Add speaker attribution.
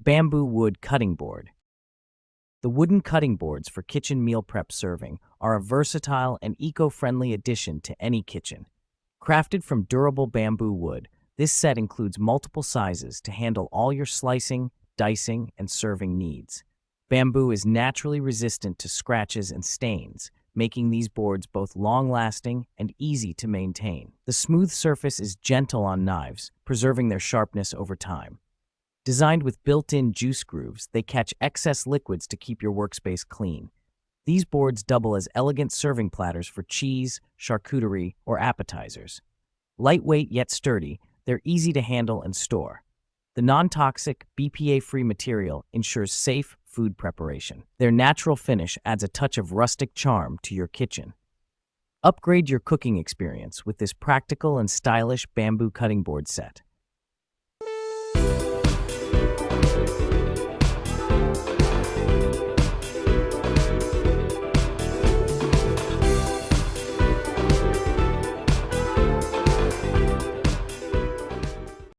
Speaker 1: Bamboo wood cutting board. The wooden cutting boards for kitchen meal prep serving are a versatile and eco-friendly addition to any kitchen. Crafted from durable bamboo wood, this set includes multiple sizes to handle all your slicing, dicing, and serving needs. Bamboo is naturally resistant to scratches and stains, making these boards both long-lasting and easy to maintain. The smooth surface is gentle on knives, preserving their sharpness over time. Designed with built-in juice grooves, they catch excess liquids to keep your workspace clean. These boards double as elegant serving platters for cheese, charcuterie, or appetizers. Lightweight yet sturdy, they're easy to handle and store. The non-toxic, BPA-free material ensures safe food preparation. Their natural finish adds a touch of rustic charm to your kitchen. Upgrade your cooking experience with this practical and stylish bamboo cutting board set.